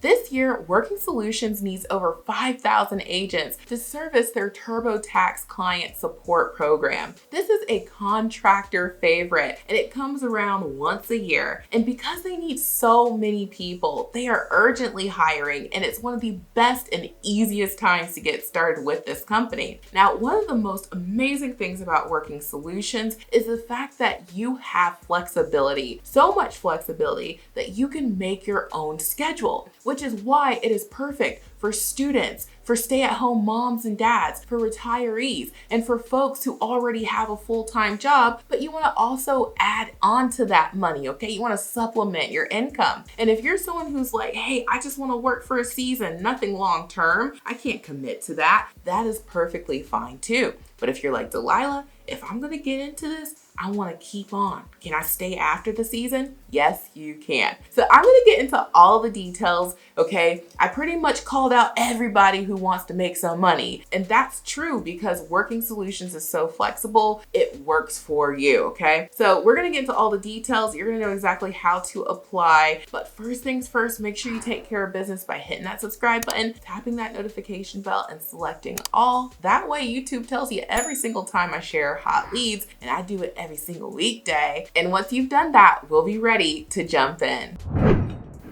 This year, Working Solutions needs over 5,000 agents to service their TurboTax client support program. This is a contractor favorite, and it comes around once a year. And because they need so many people, they are urgently hiring, and it's one of the best and easiest times to get started with this company. Now, one of the most amazing things about Working Solutions is the fact that you have flexibility, so much flexibility that you can make your own schedule, which is why it is perfect for students, for stay-at-home moms and dads, for retirees, and for folks who already have a full-time job, but you want to also add on to that money, okay? You want to supplement your income. And if you're someone who's like, hey, I just want to work for a season, nothing long-term, I can't commit to that, that is perfectly fine too. But if you're like Delilah, if I'm going to get into this, I want to keep on. Can I stay after the season? Yes, you can. So I'm going to get into all the details, okay? I pretty much called out everybody who wants to make some money. And that's true because Working Solutions is so flexible, it works for you, okay? So we're going to get into all the details. You're going to know exactly how to apply. But first things first, make sure you take care of business by hitting that subscribe button, tapping that notification bell, and selecting all. That way YouTube tells you every single time I share hot leads, and I do it every single weekday. And once you've done that, we'll be ready to jump in.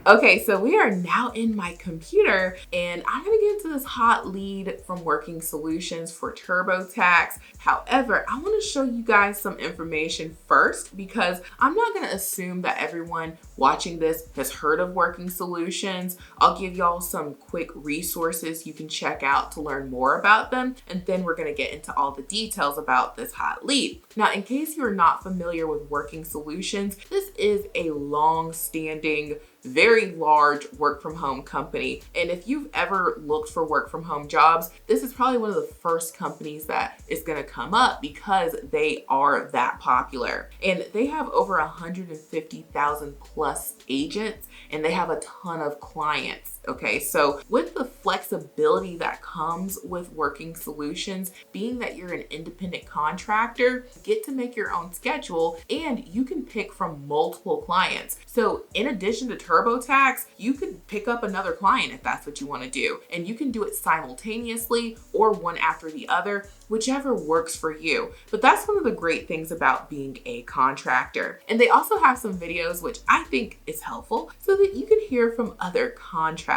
Okay, so we are now in my computer and I'm gonna get into this hot lead from Working Solutions for TurboTax. However, I wanna show you guys some information first because I'm not gonna assume that everyone watching this has heard of Working Solutions. I'll give y'all some quick resources you can check out to learn more about them, and then we're gonna get into all the details about this hot lead. Now, in case you're not familiar with Working Solutions, this is a long-standing, very large work from home company. And if you've ever looked for work from home jobs, this is probably one of the first companies that is gonna come up because they are that popular. And they have over 150,000 plus agents and they have a ton of clients. Okay, so with the flexibility that comes with Working Solutions, being that you're an independent contractor, you get to make your own schedule and you can pick from multiple clients. So in addition to TurboTax, you could pick up another client if that's what you want to do. And you can do it simultaneously or one after the other, whichever works for you. But that's one of the great things about being a contractor. And they also have some videos, which I think is helpful, so that you can hear from other contractors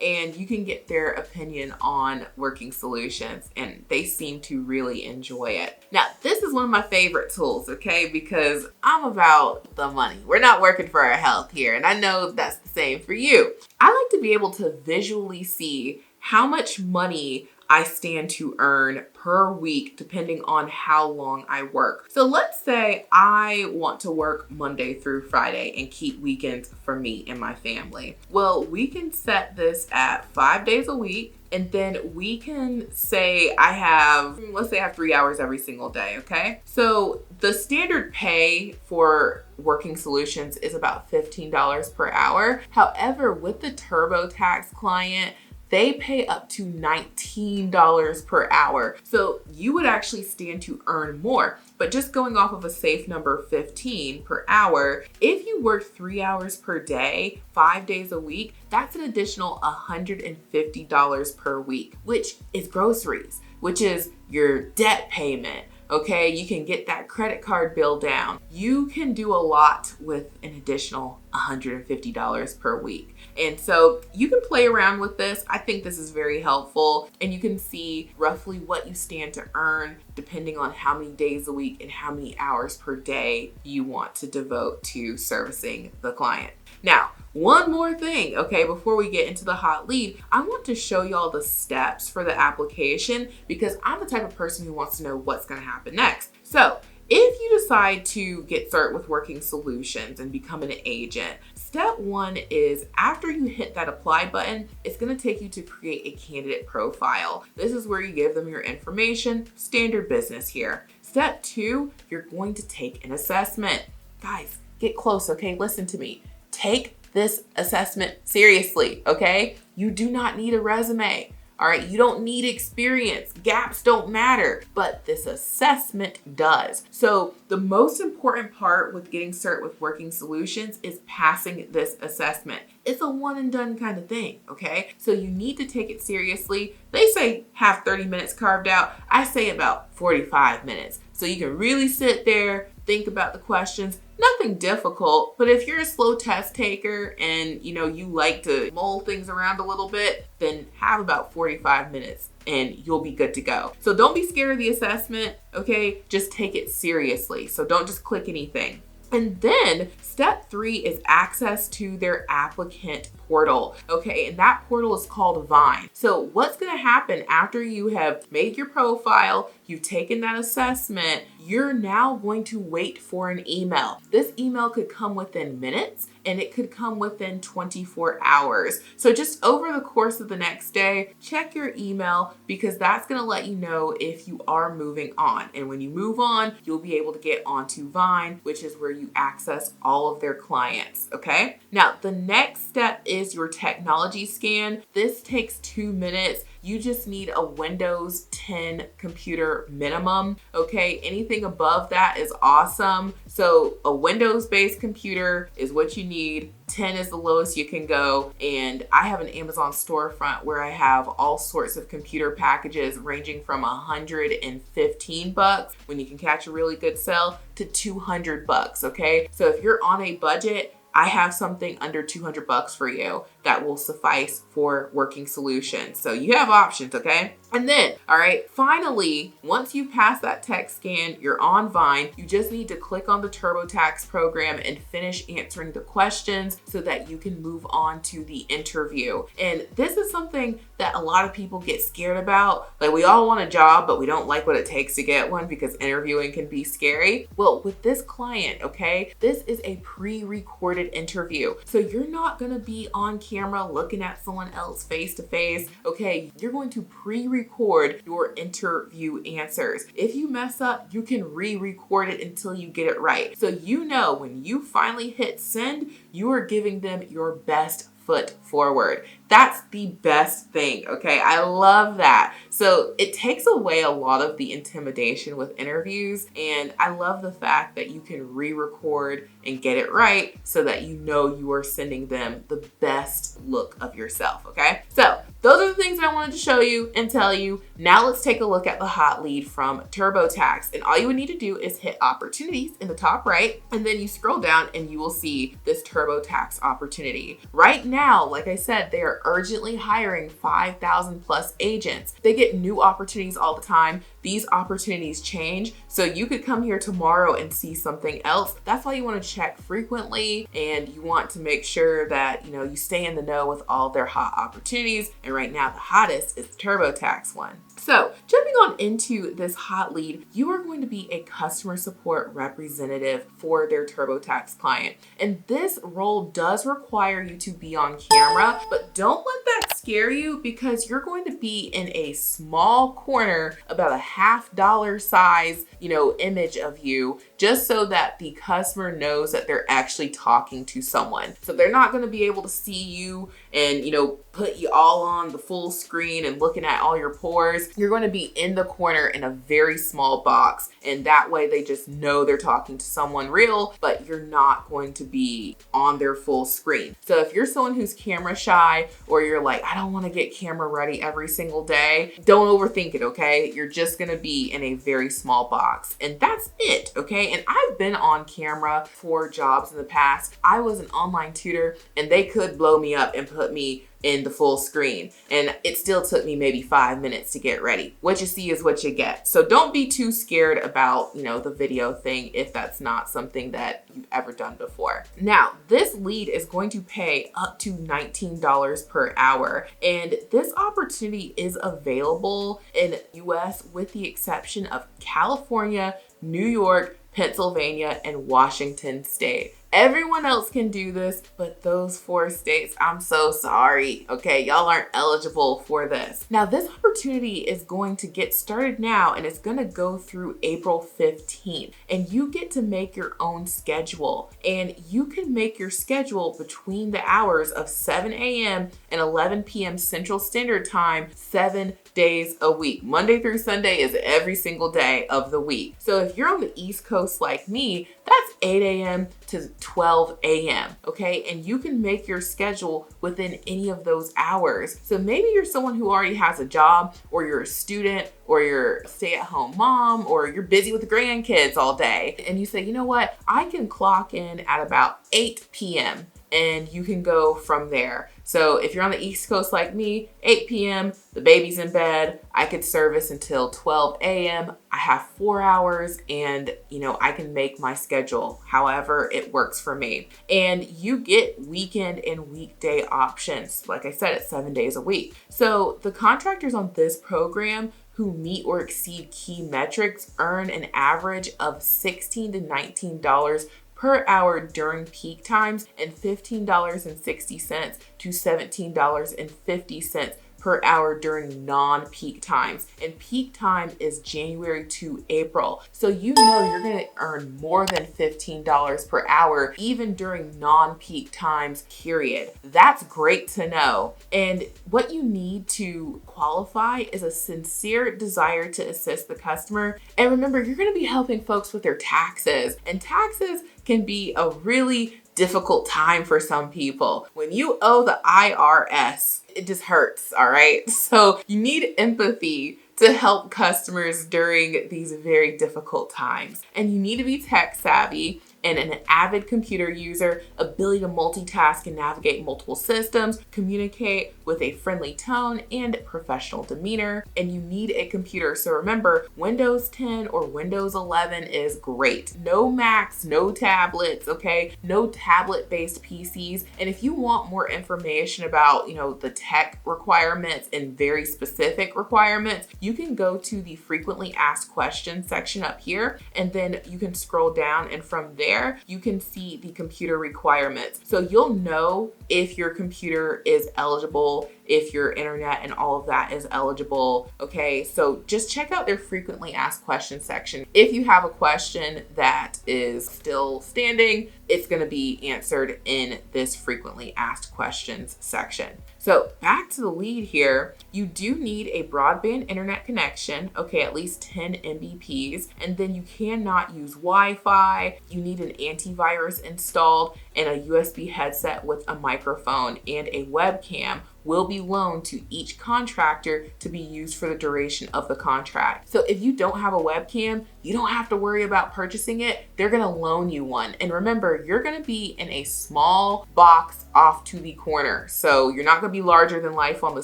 and you can get their opinion on Working Solutions. And they seem to really enjoy it. Now, this is one of my favorite tools, okay? Because I'm about the money. We're not working for our health here. And I know that's the same for you. I like to be able to visually see how much money I stand to earn per week depending on how long I work. So let's say I want to work Monday through Friday and keep weekends for me and my family. Well, we can set this at 5 days a week. And then we can say let's say I have 3 hours every single day, okay? So the standard pay for Working Solutions is about $15 per hour. However, with the TurboTax client, they pay up to $19 per hour. So you would actually stand to earn more. But just going off of a safe number, 15 per hour, if you work 3 hours per day, 5 days a week, that's an additional $150 per week, which is groceries, which is your debt payment. Okay, you can get that credit card bill down. You can do a lot with an additional $150 per week. And so you can play around with this. I think this is very helpful. And you can see roughly what you stand to earn depending on how many days a week and how many hours per day you want to devote to servicing the client. Now, one more thing, okay, before we get into the hot lead, I want to show y'all the steps for the application because I'm the type of person who wants to know what's going to happen next. So if you decide to get started with Working Solutions and become an agent, step one is after you hit that apply button, it's going to take you to create a candidate profile. This is where you give them your information, standard business here. Step two, you're going to take an assessment. Guys, get close, okay? Listen to me. Take this assessment seriously, okay? You do not need a resume. All right, you don't need experience. Gaps don't matter, but this assessment does. So the most important part with getting started with Working Solutions is passing this assessment. It's a one and done kind of thing, okay? So you need to take it seriously. They say have 30 minutes carved out. I say about 45 minutes. So you can really sit there, think about the questions. Nothing difficult, but if you're a slow test taker and you like to mull things around a little bit, then have about 45 minutes and you'll be good to go. So don't be scared of the assessment, okay? Just take it seriously. So don't just click anything. And then step 3 is access to their applicant portal, okay? And that portal is called Vine. So what's gonna happen after you have made your profile, you've taken that assessment, you're now going to wait for an email. This email could come within minutes and it could come within 24 hours. So just over the course of the next day, check your email because that's gonna let you know if you are moving on. And when you move on, you'll be able to get onto Vine, which is where you access all of their clients, okay? Now, the next step is your technology scan. This takes 2 minutes. You just need a Windows 10 computer minimum, okay? Anything above that is awesome. So a Windows-based computer is what you need. 10 is the lowest you can go. And I have an Amazon storefront where I have all sorts of computer packages ranging from $115 when you can catch a really good sale to $200, okay? So if you're on a budget, I have something under $200 for you that will suffice for Working Solutions. So you have options, okay? And then, all right, finally, once you pass that tech scan, you're on Vine, you just need to click on the TurboTax program and finish answering the questions so that you can move on to the interview. And this is something that a lot of people get scared about. Like, we all want a job, but we don't like what it takes to get one because interviewing can be scary. Well, with this client, okay, this is a pre-recorded interview. So you're not gonna be on camera looking at someone else face to face, okay? You're going to pre-record your interview answers. If you mess up, you can re-record it until you get it right. So when you finally hit send, you are giving them your best foot forward. That's the best thing, okay? I love that. So it takes away a lot of the intimidation with interviews, and I love the fact that you can re-record and get it right so that you are sending them the best look of yourself, okay? So those are the things that I wanted to show you and tell you. Now let's take a look at the hot lead from TurboTax. And all you would need to do is hit opportunities in the top right, and then you scroll down and you will see this TurboTax opportunity. Right now, like I said, they are urgently hiring 5,000 plus agents. They get new opportunities all the time. These opportunities change. So you could come here tomorrow and see something else. That's why you want to check frequently, and you want to make sure that you stay in the know with all their hot opportunities. And right now the hottest is the TurboTax one. So jumping on into this hot lead, you are going to be a customer support representative for their TurboTax client. And this role does require you to be on camera, but don't let that scare you because you're going to be in a small corner, about a $50 size, image of you, just so that the customer knows that they're actually talking to someone. So they're not going to be able to see you and, put you all on the full screen and looking at all your pores. You're going to be in the corner in a very small box. And that way they just know they're talking to someone real, but you're not going to be on their full screen. So if you're someone who's camera shy, or you're like, I don't want to get camera ready every single day, don't overthink it, okay? You're just going to be in a very small box. And that's it, okay? And I've been on camera for jobs in the past. I was an online tutor and they could blow me up and put me in the full screen. And it still took me maybe 5 minutes to get ready. What you see is what you get. So don't be too scared about, the video thing if that's not something that you've ever done before. Now, this lead is going to pay up to $19 per hour. And this opportunity is available in US with the exception of California, New York, Pennsylvania, and Washington State. Everyone else can do this, but those 4 states, I'm so sorry. Okay, y'all aren't eligible for this. Now, this opportunity is going to get started now, and it's going to go through April 15th. And you get to make your own schedule. And you can make your schedule between the hours of 7 a.m. and 11 p.m. Central Standard Time, 7 days a week. Monday through Sunday is every single day of the week. So if you're on the East Coast like me, that's 8 a.m. to 12 a.m. Okay, and you can make your schedule within any of those hours. So maybe you're someone who already has a job, or you're a student, or you're a stay-at-home mom, or you're busy with the grandkids all day, and you say, you know what, I can clock in at about 8 p.m. and you can go from there. So if you're on the East Coast like me, 8 p.m., the baby's in bed, I could service until 12 a.m. I have 4 hours, and I can make my schedule however it works for me. And you get weekend and weekday options. Like I said, it's 7 days a week. So the contractors on this program who meet or exceed key metrics earn an average of $16 to $19 per hour during peak times, and $15.60 to $17.50 per hour during non-peak times. And peak time is January to April. So you're gonna earn more than $15 per hour even during non-peak times, period. That's great to know. And what you need to qualify is a sincere desire to assist the customer. And remember, you're gonna be helping folks with their taxes. And taxes can be a really difficult time for some people. When you owe the IRS, it just hurts, all right? So you need empathy to help customers during these very difficult times. And you need to be tech savvy and an avid computer user, ability to multitask and navigate multiple systems, communicate with a friendly tone and professional demeanor, and you need a computer. So remember, Windows 10 or Windows 11 is great. No Macs, no tablets, okay? No tablet-based PCs. And if you want more information about, the tech requirements and very specific requirements, you can go to the frequently asked questions section up here, and then you can scroll down, and from there, you can see the computer requirements. So you'll know if your computer is eligible, if your internet and all of that is eligible. Okay, so just check out their frequently asked questions section. If you have a question that is still standing, it's going to be answered in this frequently asked questions section. So back to the lead here, you do need a broadband internet connection, okay, at least 10 Mbps, and then you cannot use Wi-Fi. You need an antivirus installed, and a USB headset with a microphone and a webcam will be loaned to each contractor to be used for the duration of the contract. So if you don't have a webcam, you don't have to worry about purchasing it. They're gonna loan you one. And remember, you're gonna be in a small box off to the corner. So you're not gonna be larger than life on the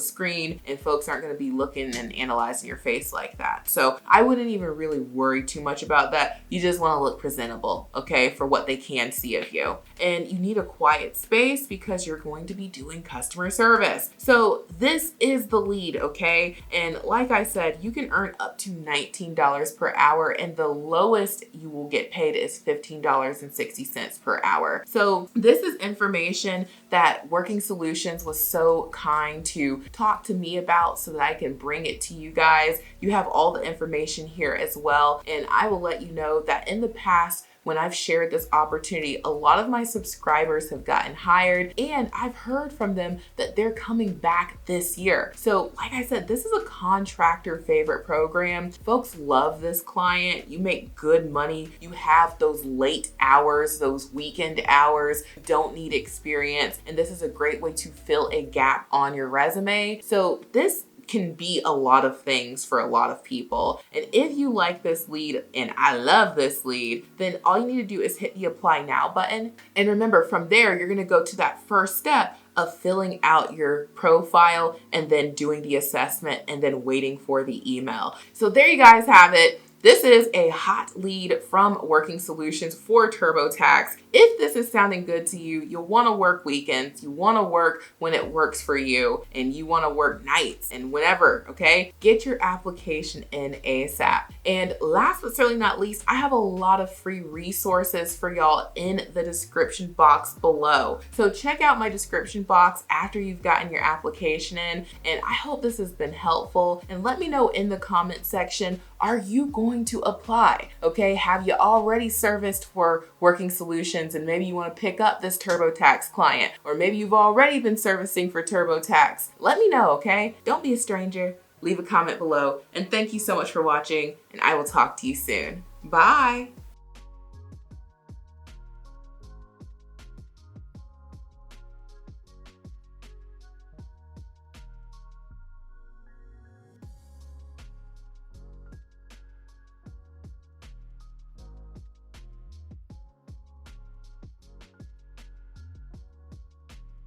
screen, and folks aren't gonna be looking and analyzing your face like that. So I wouldn't even really worry too much about that. You just wanna look presentable, okay, for what they can see of you. And you need a quiet space because you're going to be doing customer service. So this is the lead, okay? And like I said, you can earn up to $19 per hour, and the lowest you will get paid is $15.60 per hour. So this is information that Working Solutions was so kind to talk to me about so that I can bring it to you guys. You have all the information here as well. And I will let you know that in the past, when I've shared this opportunity, a lot of my subscribers have gotten hired, and I've heard from them that they're coming back this year. So like I said, this is a contractor favorite program. Folks love this client. You make good money. You have those late hours, those weekend hours, you don't need experience. And this is a great way to fill a gap on your resume. So this can be a lot of things for a lot of people. And if you like this lead, and I love this lead, then all you need to do is hit the apply now button. And remember, from there, you're gonna go to that first step of filling out your profile and then doing the assessment and then waiting for the email. So there you guys have it. This is a hot lead from Working Solutions for TurboTax. If this is sounding good to you, you'll want to work weekends, you want to work when it works for you, and you want to work nights and whenever, okay? Get your application in ASAP. And last but certainly not least, I have a lot of free resources for y'all in the description box below. So check out my description box after you've gotten your application in, and I hope this has been helpful. And let me know in the comment section, are you going to apply? Okay, have you already serviced for Working Solutions and maybe you want to pick up this TurboTax client, or maybe you've already been servicing for TurboTax? Let me know, okay? Don't be a stranger. Leave a comment below, and thank you so much for watching, and I will talk to you soon. Bye.